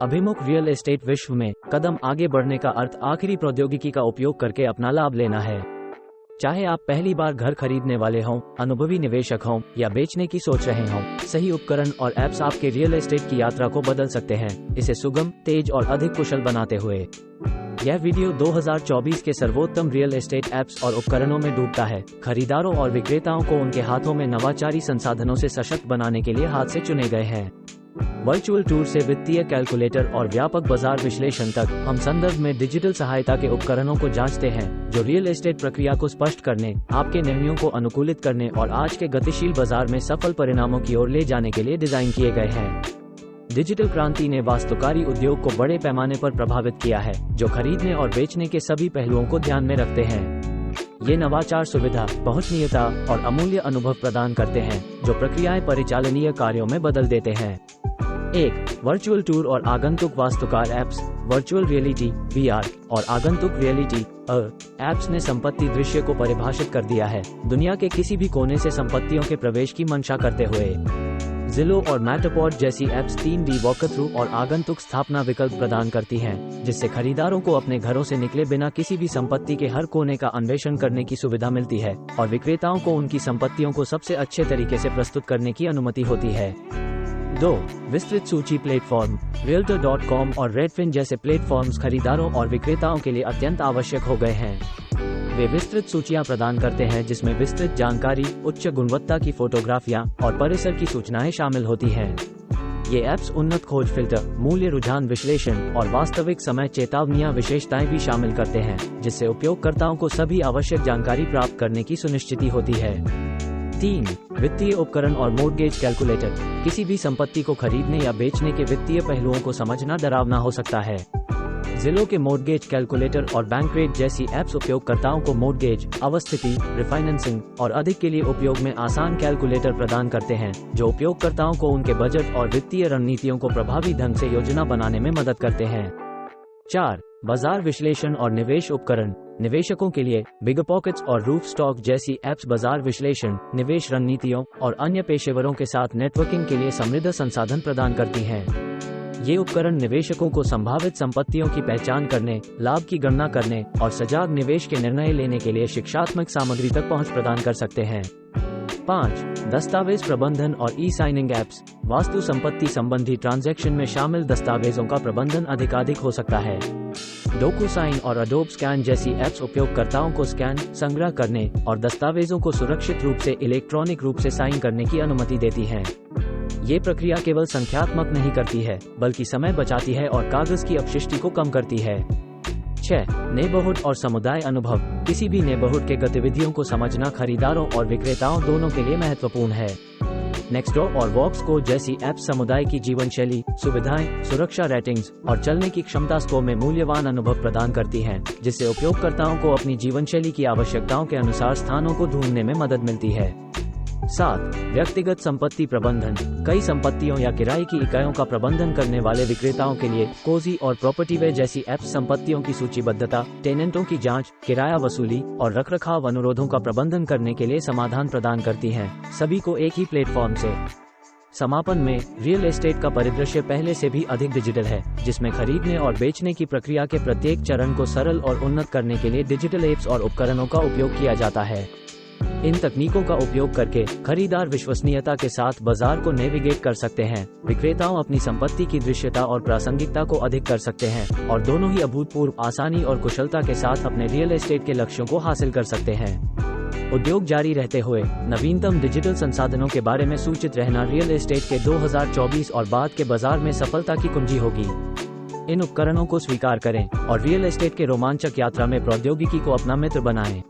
अभिमुख real estate विश्व में कदम आगे बढ़ने का अर्थ आखिरी प्रौद्योगिकी का उपयोग करके अपना लाभ लेना है। चाहे आप पहली बार घर खरीदने वाले हों, अनुभवी निवेशक हों या बेचने की सोच रहे हों, सही उपकरण और ऐप्स आपके रियल एस्टेट की यात्रा को बदल सकते हैं, इसे सुगम, तेज और अधिक कुशल बनाते हुए। यह वीडियो 2024 के सर्वोत्तम रियल एस्टेट ऐप्स और उपकरणों में डूबता है। खरीदारों और विक्रेताओं को उनके हाथों में नवाचारी संसाधनों से सशक्त बनाने के लिए हाथ से चुने गए हैं। वर्चुअल टूर से वित्तीय कैलकुलेटर और व्यापक बाजार विश्लेषण तक, हम संदर्भ में डिजिटल सहायता के उपकरणों को जांचते हैं जो रियल एस्टेट प्रक्रिया को स्पष्ट करने, आपके निर्णयों को अनुकूलित करने और आज के गतिशील बाजार में सफल परिणामों की ओर ले जाने के लिए डिजाइन किए गए हैं। डिजिटल क्रांति ने वास्तुकारी उद्योग को बड़े पैमाने पर प्रभावित किया है, जो खरीदने और बेचने के सभी पहलुओं को ध्यान में रखते हैं। ये नवाचार सुविधा, पहुंचनीयता और अमूल्य अनुभव प्रदान करते हैं जो प्रक्रियाएं परिचालनीय कार्यों में बदल देते हैं। 1. वर्चुअल टूर और आगंतुक वास्तुकार ऐप्स। वर्चुअल रियलिटी (VR) और आगंतुक रियलिटी ऐप्स ने संपत्ति दृश्य को परिभाषित कर दिया है, दुनिया के किसी भी कोने से संपत्तियों के प्रवेश की मंशा करते हुए। जिलो और मैटापॉड जैसी ऐप्स 3D वॉकथ्रू और आगंतुक स्थापना विकल्प प्रदान करती हैं, जिससे खरीदारों को अपने घरों से निकले बिना किसी भी संपत्ति के हर कोने का अन्वेषण करने की सुविधा मिलती है और विक्रेताओं को उनकी संपत्तियों को सबसे अच्छे तरीके से प्रस्तुत करने की अनुमति होती है। 2. विस्तृत सूची प्लेटफॉर्म। Realtor.com और Redfin जैसे प्लेटफॉर्म्स खरीदारों और विक्रेताओं के लिए अत्यंत आवश्यक हो गए हैं। वे विस्तृत सूचियां प्रदान करते हैं जिसमें विस्तृत जानकारी, उच्च गुणवत्ता की फोटोग्राफियां और परिसर की सूचनाएं शामिल होती हैं। ये ऐप्स उन्नत खोज फिल्टर, मूल्य रुझान विश्लेषण और वास्तविक समय चेतावनियां विशेषताएं भी शामिल करते हैं, जिससे उपयोगकर्ताओं को सभी आवश्यक जानकारी प्राप्त करने की सुनिश्चिति होती है। 3. वित्तीय उपकरण और मॉर्गेज कैलकुलेटर। किसी भी संपत्ति को खरीदने या बेचने के वित्तीय पहलुओं को समझना डरावना हो सकता है। जिलो के मॉर्गेज कैलकुलेटर और बैंकरेट जैसी ऐप्स उपयोगकर्ताओं को मॉर्गेज, अवस्थिति, रिफाइनेंसिंग और अधिक के लिए उपयोग में आसान कैलकुलेटर प्रदान करते हैं, जो उपयोगकर्ताओं को उनके बजट और वित्तीय रणनीतियों को प्रभावी ढंग से योजना बनाने में मदद करते हैं। 4. बाजार विश्लेषण और निवेश उपकरण। निवेशकों के लिए बिगपॉकेट्स और रूफस्टॉक जैसी ऐप्स बाजार विश्लेषण, निवेश रणनीतियों और अन्य पेशेवरों के साथ नेटवर्किंग के लिए समृद्ध संसाधन प्रदान करती हैं। ये उपकरण निवेशकों को संभावित संपत्तियों की पहचान करने, लाभ की गणना करने और सजग निवेश के निर्णय लेने के लिए शिक्षात्मक सामग्री तक पहुंच प्रदान कर सकते हैं। 5. दस्तावेज प्रबंधन और ई-साइनिंग ऐप्स। वास्तु संपत्ति संबंधी ट्रांजैक्शन में शामिल दस्तावेजों का प्रबंधन अधिकाधिक हो सकता है। डोकुसाइन और अडोब स्कैन जैसी ऐप्स उपयोगकर्ताओं को स्कैन, संग्रह करने और दस्तावेजों को सुरक्षित रूप से इलेक्ट्रॉनिक रूप से साइन करने की अनुमति देती हैं। ये प्रक्रिया केवल संख्यात्मक नहीं करती है, बल्कि समय बचाती है और कागज की अपशिष्टि को कम करती है। 6. नेबरहुड और समुदाय अनुभव। किसी भी नेबरहुड के गतिविधियों को समझना खरीदारों और विक्रेताओं दोनों के लिए महत्वपूर्ण है। नेक्स्टडोर और वॉक्सको जैसी ऐप्स समुदाय की जीवन शैली, सुविधाएं, सुरक्षा रेटिंग्स और चलने की क्षमता स्कोर में मूल्यवान अनुभव प्रदान करती हैं, जिससे उपयोगकर्ताओं को अपनी जीवन शैली की आवश्यकताओं के अनुसार स्थानों को ढूंढने में मदद मिलती है। 7. व्यक्तिगत संपत्ति प्रबंधन। कई संपत्तियों या किराए की इकाइयों का प्रबंधन करने वाले विक्रेताओं के लिए कोजी और प्रॉपर्टीवे जैसी ऐप्स संपत्तियों की सूचीबद्धता, टेनेंटों की जांच, किराया वसूली और रखरखाव अनुरोधों का प्रबंधन करने के लिए समाधान प्रदान करती हैं, सभी को एक ही प्लेटफॉर्म से। समापन में, रियल एस्टेट का परिदृश्य पहले से भी अधिक डिजिटल है, जिसमें खरीदने और बेचने की प्रक्रिया के प्रत्येक चरण को सरल और उन्नत करने के लिए डिजिटल ऐप्स और उपकरणों का उपयोग किया जाता है। इन तकनीकों का उपयोग करके खरीदार विश्वसनीयता के साथ बाजार को नेविगेट कर सकते हैं, विक्रेताओं अपनी संपत्ति की दृश्यता और प्रासंगिकता को अधिक कर सकते हैं और दोनों ही अभूतपूर्व आसानी और कुशलता के साथ अपने रियल एस्टेट के लक्ष्यों को हासिल कर सकते हैं। उद्योग जारी रहते हुए नवीनतम डिजिटल संसाधनों के बारे में सूचित रहना रियल एस्टेट के 2024 और बाद के बाजार में सफलता की कुंजी होगी। इन उपकरणों को स्वीकार करें और रियल एस्टेट के रोमांचक यात्रा में प्रौद्योगिकी को अपना मित्र बनाएं।